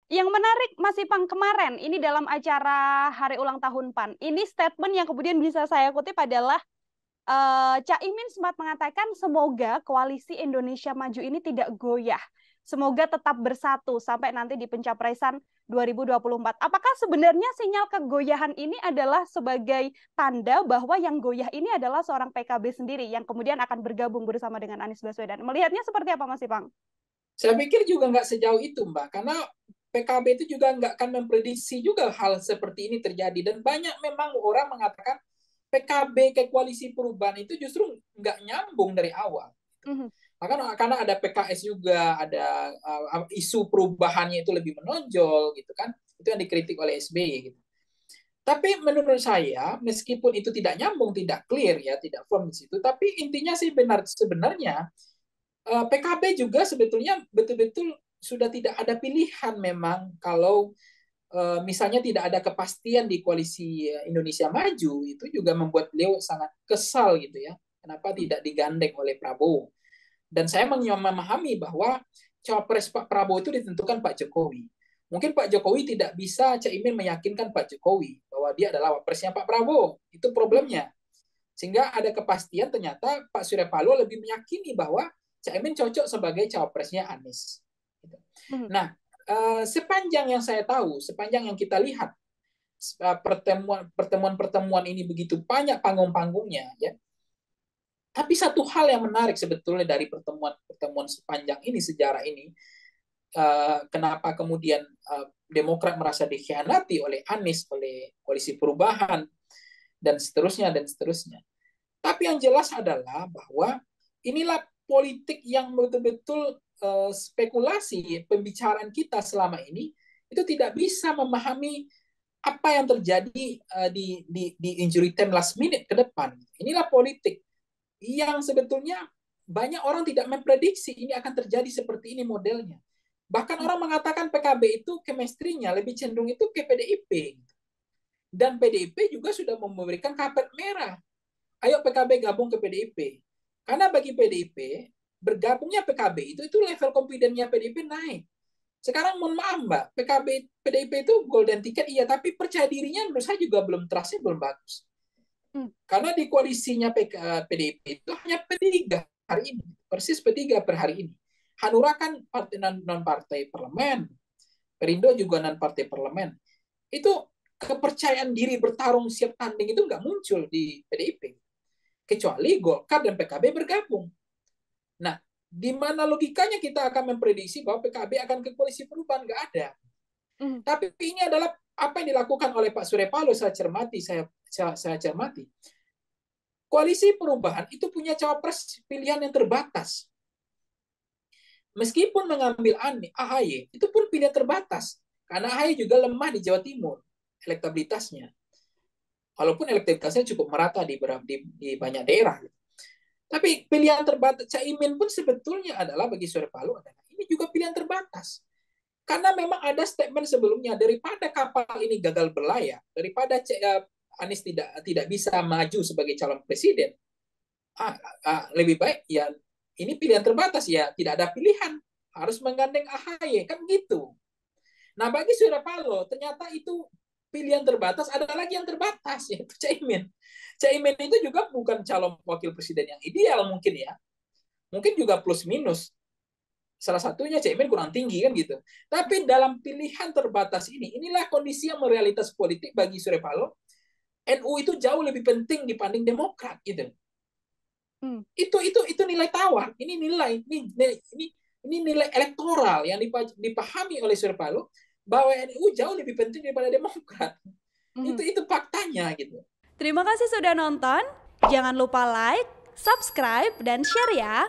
Yang menarik Mas Ipang kemarin ini dalam acara hari ulang tahun PAN, ini statement yang kemudian bisa saya kutip adalah Cak Imin sempat mengatakan semoga koalisi Indonesia Maju ini tidak goyah. Semoga tetap bersatu sampai nanti di pencapresan 2024. Apakah sebenarnya sinyal kegoyahan ini adalah sebagai tanda bahwa yang goyah ini adalah seorang PKB sendiri yang kemudian akan bergabung bersama dengan Anies Baswedan? Melihatnya seperti apa Mas Ipang? Saya pikir juga nggak sejauh itu, Mbak, karena PKB itu juga nggak akan memprediksi juga hal seperti ini terjadi. Dan banyak memang orang mengatakan PKB ke koalisi perubahan itu justru nggak nyambung dari awal. Mhm. Karena ada PKS juga, ada isu perubahannya itu lebih menonjol, gitu kan? Itu yang dikritik oleh SBY, gitu. Tapi menurut saya, meskipun itu tidak nyambung, tidak clear ya, tidak firm di situ, tapi intinya sih sebenarnya PKB juga sebetulnya betul-betul sudah tidak ada pilihan memang kalau misalnya tidak ada kepastian di koalisi Indonesia Maju, itu juga membuat beliau sangat kesal gitu ya. Kenapa tidak digandeng oleh Prabowo? Dan saya memahami bahwa cawapres Pak Prabowo itu ditentukan Pak Jokowi. Mungkin Pak Jokowi tidak bisa Caimin meyakinkan Pak Jokowi bahwa dia adalah wapresnya Pak Prabowo. Itu problemnya. Sehingga ada kepastian ternyata Pak Surya Paloh lebih meyakini bahwa Caimin cocok sebagai cawapresnya Anies. Mhm. Nah, sepanjang yang saya tahu, sepanjang yang kita lihat pertemuan-pertemuan ini begitu banyak panggung-panggungnya, ya. Tapi satu hal yang menarik sebetulnya dari pertemuan-pertemuan sepanjang ini, sejarah ini, kenapa kemudian Demokrat merasa dikhianati oleh Anies, oleh koalisi perubahan, dan seterusnya, dan seterusnya. Tapi yang jelas adalah bahwa inilah politik yang betul-betul spekulasi pembicaraan kita selama ini itu tidak bisa memahami apa yang terjadi di injury time last minute ke depan. Inilah politik yang sebetulnya banyak orang tidak memprediksi ini akan terjadi seperti ini modelnya. Bahkan orang mengatakan PKB itu chemistry-nya lebih cenderung itu ke PDIP. Dan PDIP juga sudah memberikan karpet merah. Ayo PKB gabung ke PDIP. Karena bagi PDIP, bergabungnya PKB itu level confidence-nya PDIP naik. Sekarang mohon maaf Mbak, PDIP itu golden ticket iya, tapi percaya dirinya menurut saya juga belum terasa, belum bagus. Karena di koalisinya PDIP itu hanya P3 hari ini, persis P3 per hari ini. Hanura kan partai non partai parlemen, Perindo juga non partai parlemen. Itu kepercayaan diri bertarung siap tanding itu nggak muncul di PDIP, kecuali Golkar dan PKB bergabung. Nah, di mana logikanya kita akan memprediksi bahwa PKB akan ke koalisi perubahan? Nggak ada. Tapi ini adalah apa yang dilakukan oleh Pak Surya Paloh. Saya cermati. Koalisi perubahan itu punya cawapres pilihan yang terbatas. Meskipun mengambil AHY, itu pun pilihan terbatas. Karena AHY juga lemah di Jawa Timur, elektabilitasnya. Walaupun elektabilitasnya cukup merata di banyak daerah. Tapi pilihan terbatas Caimin pun sebetulnya adalah bagi Surya Paloh adalah ini juga pilihan terbatas. Karena memang ada statement sebelumnya, daripada kapal ini gagal berlayar, daripada Anies tidak bisa maju sebagai calon presiden, lebih baik ya ini pilihan terbatas ya, tidak ada pilihan, harus menggandeng AHY, kan gitu. Nah bagi Surya Paloh ternyata itu pilihan terbatas, ada lagi yang terbatas yaitu Caimin. Caimin itu juga bukan calon wakil presiden yang ideal mungkin ya, mungkin juga plus minus. Salah satunya Caimin kurang tinggi kan gitu. Tapi dalam pilihan terbatas ini, inilah kondisi yang realitas politik bagi Surya Paloh. NU itu jauh lebih penting dibanding Demokrat gitu. Itu nilai tawar. Ini nilai elektoral yang dipahami oleh Surya Paloh bahwa NU jauh lebih penting daripada Demokrat. Itu faktanya gitu. Terima kasih sudah nonton. Jangan lupa like, subscribe, dan share ya.